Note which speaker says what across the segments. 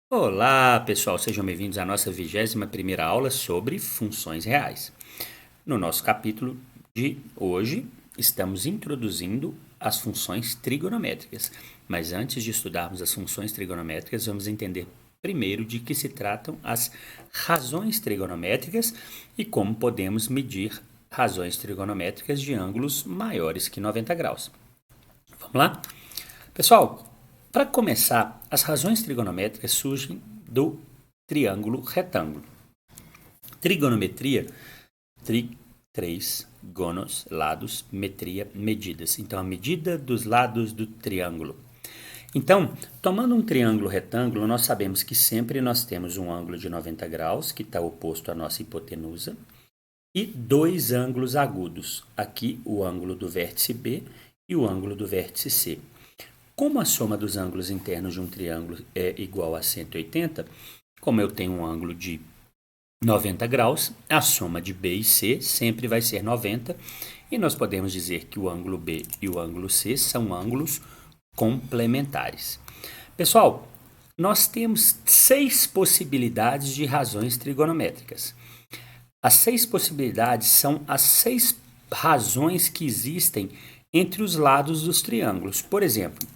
Speaker 1: Olá, pessoal, sejam bem-vindos à nossa 21ª aula sobre funções reais. No nosso capítulo de hoje, estamos introduzindo as funções trigonométricas. Mas antes de estudarmos as funções trigonométricas, vamos entender primeiro de que se tratam as razões trigonométricas e como podemos medir razões trigonométricas de ângulos maiores que 90 graus. Vamos lá? Pessoal, para começar, as razões trigonométricas surgem do triângulo retângulo. Trigonometria, três, gonos, lados, metria, medidas. Então, a medida dos lados do triângulo. Então, tomando um triângulo retângulo, nós sabemos que sempre nós temos um ângulo de 90 graus, que está oposto à nossa hipotenusa, e dois ângulos agudos. Aqui, o ângulo do vértice B e o ângulo do vértice C. Como a soma dos ângulos internos de um triângulo é igual a 180, como eu tenho um ângulo de 90 graus, a soma de B e C sempre vai ser 90, e nós podemos dizer que o ângulo B e o ângulo C são ângulos complementares. Pessoal, nós temos 6 possibilidades de razões trigonométricas. As 6 possibilidades são as 6 razões que existem entre os lados dos triângulos. Por exemplo,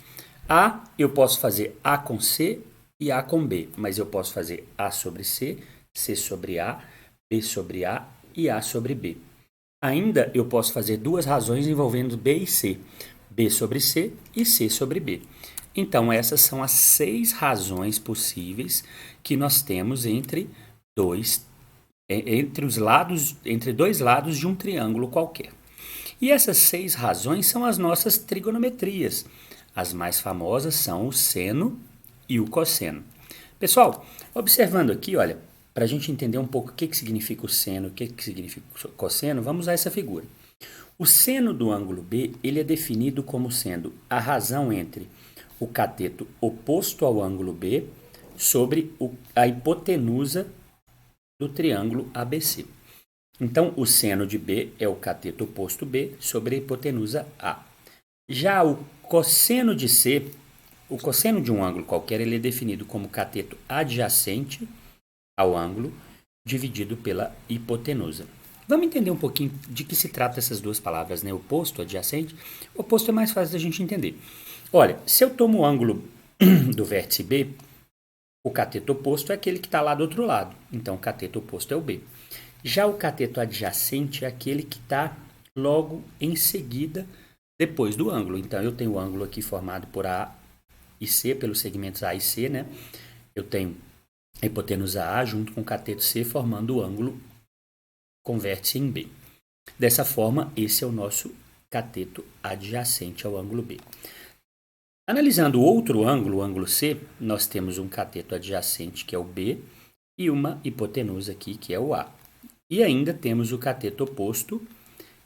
Speaker 1: eu posso fazer A com C e A com B, mas eu posso fazer A sobre C, C sobre A, B sobre A e A sobre B. Ainda eu posso fazer duas razões envolvendo B e C, B sobre C e C sobre B. Então, essas são as 6 razões possíveis que nós temos entre dois lados de um triângulo qualquer. E essas 6 razões são as nossas trigonometrias. As mais famosas são o seno e o cosseno. Pessoal, observando aqui, olha, para a gente entender um pouco o que significa o seno, o que significa o cosseno, vamos usar essa figura. O seno do ângulo B, ele é definido como sendo a razão entre o cateto oposto ao ângulo B sobre a hipotenusa do triângulo ABC. Então, o seno de B é o cateto oposto B sobre a hipotenusa A. Já o cosseno de C, o cosseno de um ângulo qualquer, ele é definido como cateto adjacente ao ângulo dividido pela hipotenusa. Vamos entender um pouquinho de que se trata essas duas palavras, né? Oposto, adjacente. Oposto é mais fácil da gente entender. Olha, se eu tomo o ângulo do vértice B, o cateto oposto é aquele que está lá do outro lado. Então, o cateto oposto é o B. Já o cateto adjacente é aquele que está logo em seguida depois do ângulo. Então, eu tenho o ângulo aqui formado por A e C, pelos segmentos A e C, né? Eu tenho a hipotenusa A junto com o cateto C formando o ângulo com vértice em B. Dessa forma, esse é o nosso cateto adjacente ao ângulo B. Analisando o outro ângulo, o ângulo C, nós temos um cateto adjacente, que é o B, e uma hipotenusa aqui, que é o A. E ainda temos o cateto oposto,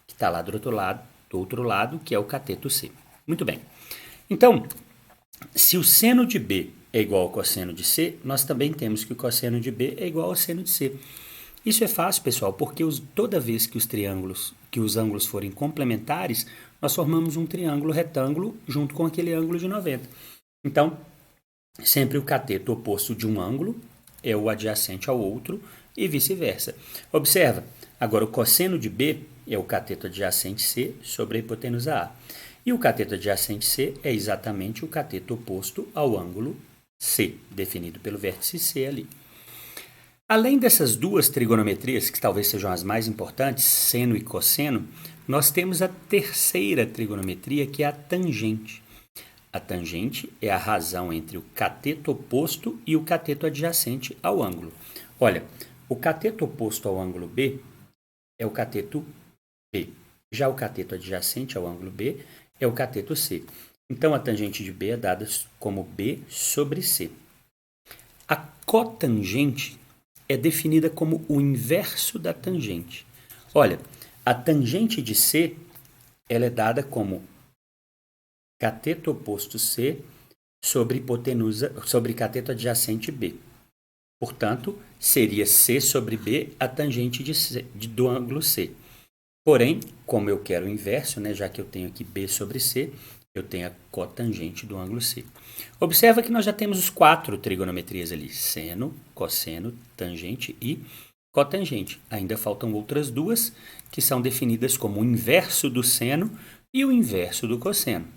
Speaker 1: que está lá do outro lado, que é o cateto C. Muito bem. Então, se o seno de B é igual ao cosseno de C, nós também temos que o cosseno de B é igual ao seno de C. Isso é fácil, pessoal, porque toda vez que os ângulos forem complementares, nós formamos um triângulo retângulo junto com aquele ângulo de 90. Então, sempre o cateto oposto de um ângulo é o adjacente ao outro e vice-versa. Observa, agora o cosseno de B é o cateto adjacente C sobre a hipotenusa A. E o cateto adjacente C é exatamente o cateto oposto ao ângulo C, definido pelo vértice C ali. Além dessas duas trigonometrias, que talvez sejam as mais importantes, seno e cosseno, nós temos a terceira trigonometria, que é a tangente. A tangente é a razão entre o cateto oposto e o cateto adjacente ao ângulo. Olha, o cateto oposto ao ângulo B é o cateto B. Já o cateto adjacente ao ângulo B é o cateto C. Então, a tangente de B é dada como B sobre C. A cotangente é definida como o inverso da tangente. Olha, a tangente de C ela é dada como cateto oposto C sobre cateto adjacente B. Portanto, seria C sobre B a tangente do ângulo C. Porém, como eu quero o inverso, né, já que eu tenho aqui B sobre C, eu tenho a cotangente do ângulo C. Observa que nós já temos os 4 trigonometrias ali, seno, cosseno, tangente e cotangente. Ainda faltam outras duas, que são definidas como o inverso do seno e o inverso do cosseno.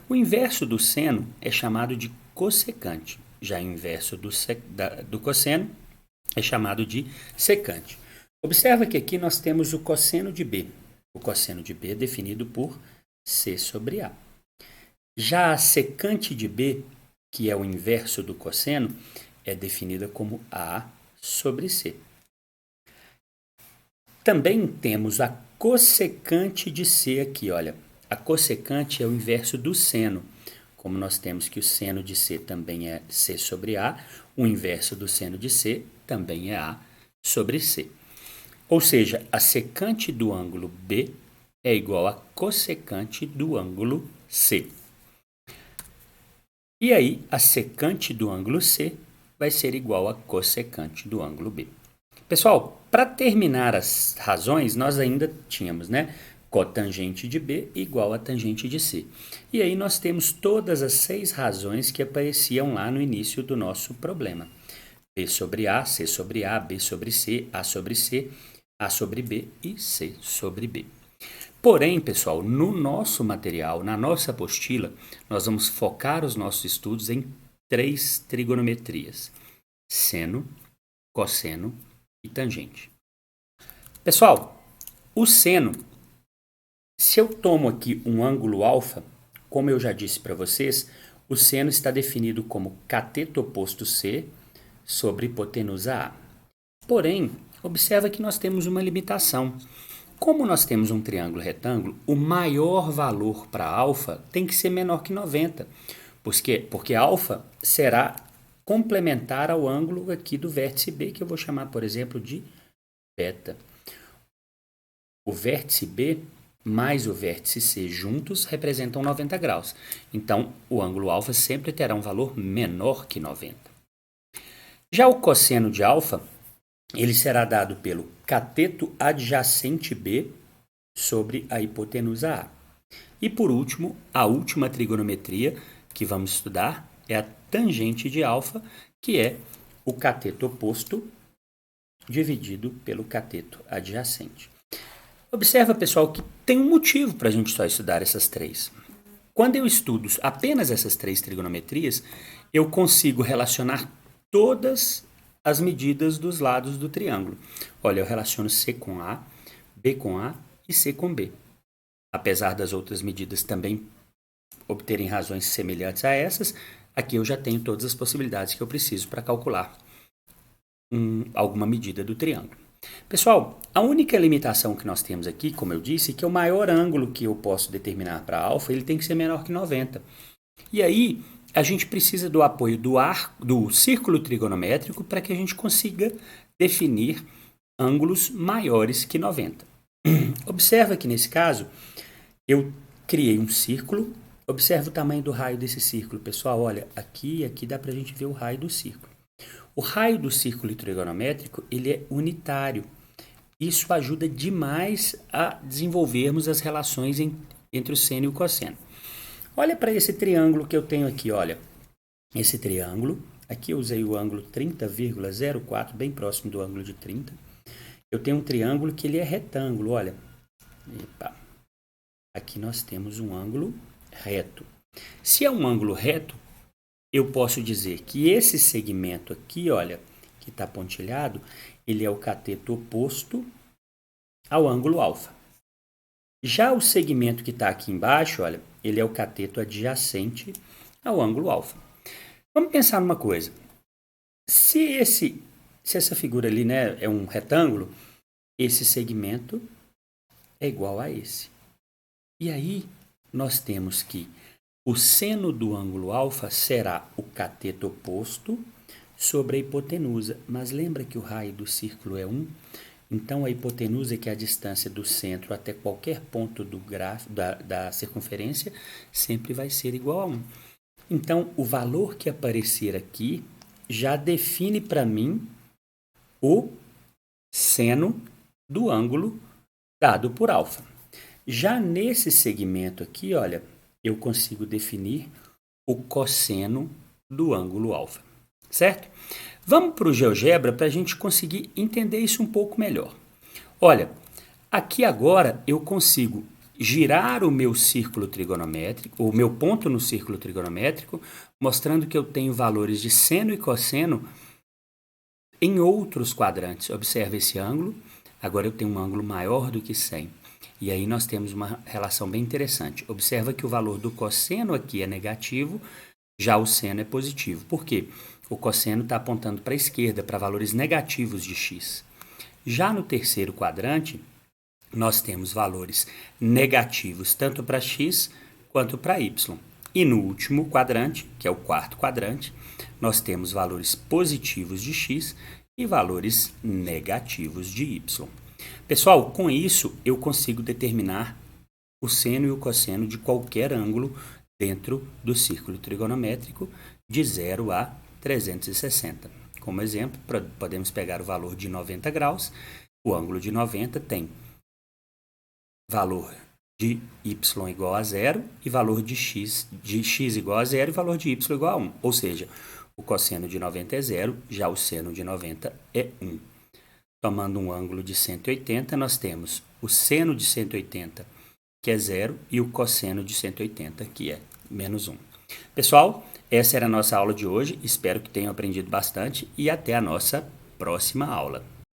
Speaker 1: O inverso do seno é chamado de cossecante, já o inverso do cosseno é chamado de secante. Observa que aqui nós temos o cosseno de B. O cosseno de B é definido por C sobre A. Já a secante de B, que é o inverso do cosseno, é definida como A sobre C. Também temos a cossecante de C aqui, olha. A cossecante é o inverso do seno. Como nós temos que o seno de C também é C sobre A, o inverso do seno de C também é A sobre C. Ou seja, a secante do ângulo B é igual a cossecante do ângulo C. E aí, a secante do ângulo C vai ser igual a cossecante do ângulo B. Pessoal, para terminar as razões, nós ainda tínhamos, né? Cotangente de B igual a tangente de C. E aí nós temos todas as 6 razões que apareciam lá no início do nosso problema. B sobre A, C sobre A, B sobre C, A sobre C, A sobre B e C sobre B. Porém, pessoal, no nosso material, na nossa apostila, nós vamos focar os nossos estudos em 3 trigonometrias: seno, cosseno e tangente. Pessoal, o seno, se eu tomo aqui um ângulo alfa, como eu já disse para vocês, o seno está definido como cateto oposto C sobre hipotenusa A. Porém, observa que nós temos uma limitação. Como nós temos um triângulo retângulo, o maior valor para alfa tem que ser menor que 90, porque alfa será complementar ao ângulo aqui do vértice B, que eu vou chamar, por exemplo, de beta. O vértice B mais o vértice C juntos representam 90 graus. Então, o ângulo alfa sempre terá um valor menor que 90. Já o cosseno de alfa, ele será dado pelo cateto adjacente B sobre a hipotenusa A. E por último, a última trigonometria que vamos estudar é a tangente de alfa, que é o cateto oposto dividido pelo cateto adjacente. Observa, pessoal, que tem um motivo para a gente só estudar essas 3. Quando eu estudo apenas essas 3 trigonometrias, eu consigo relacionar todas as medidas dos lados do triângulo. Olha, eu relaciono C com A, B com A e C com B. Apesar das outras medidas também obterem razões semelhantes a essas, aqui eu já tenho todas as possibilidades que eu preciso para calcular alguma medida do triângulo. Pessoal, a única limitação que nós temos aqui, como eu disse, é que o maior ângulo que eu posso determinar para alfa, ele tem que ser menor que 90. E aí, a gente precisa do apoio do círculo trigonométrico para que a gente consiga definir ângulos maiores que 90. Observa que nesse caso, eu criei um círculo. Observa o tamanho do raio desse círculo, pessoal. Olha, aqui e aqui dá para a gente ver o raio do círculo. O raio do círculo trigonométrico, ele é unitário. Isso ajuda demais a desenvolvermos as relações entre o seno e o cosseno. Olha para esse triângulo que eu tenho aqui, olha. Esse triângulo, aqui eu usei o ângulo 30,04, bem próximo do ângulo de 30. Eu tenho um triângulo que ele é retângulo, olha. Epa. Aqui nós temos um ângulo reto. Se é um ângulo reto, eu posso dizer que esse segmento aqui, olha, que está pontilhado, ele é o cateto oposto ao ângulo alfa. Já o segmento que está aqui embaixo, olha, ele é o cateto adjacente ao ângulo alfa. Vamos pensar numa coisa. Se essa figura ali, né, é um retângulo, esse segmento é igual a esse. E aí, nós temos que o seno do ângulo alfa será o cateto oposto sobre a hipotenusa. Mas lembra que o raio do círculo é 1? Então, a hipotenusa, que é a distância do centro até qualquer ponto da circunferência, sempre vai ser igual a 1. Então, o valor que aparecer aqui já define para mim o seno do ângulo dado por alfa. Já nesse segmento aqui, olha, eu consigo definir o cosseno do ângulo alfa, certo? Vamos para o GeoGebra para a gente conseguir entender isso um pouco melhor. Olha, aqui agora eu consigo girar o meu círculo trigonométrico, o meu ponto no círculo trigonométrico, mostrando que eu tenho valores de seno e cosseno em outros quadrantes. Observe esse ângulo, agora eu tenho um ângulo maior do que 100. E aí nós temos uma relação bem interessante. Observa que o valor do cosseno aqui é negativo, já o seno é positivo. Por quê? O cosseno está apontando para a esquerda, para valores negativos de x. Já no terceiro quadrante, nós temos valores negativos tanto para x quanto para y. E no último quadrante, que é o quarto quadrante, nós temos valores positivos de x e valores negativos de y. Pessoal, com isso eu consigo determinar o seno e o cosseno de qualquer ângulo dentro do círculo trigonométrico de 0 a 360. Como exemplo, podemos pegar o valor de 90 graus. O ângulo de 90 tem valor de y igual a 0 e valor de x igual a 0 e valor de y igual a 1. Ou seja, o cosseno de 90 é 0, já o seno de 90 é 1. Tomando um ângulo de 180, nós temos o seno de 180, que é 0, e o cosseno de 180, que é menos 1. Pessoal, essa era a nossa aula de hoje. Espero que tenham aprendido bastante e até a nossa próxima aula.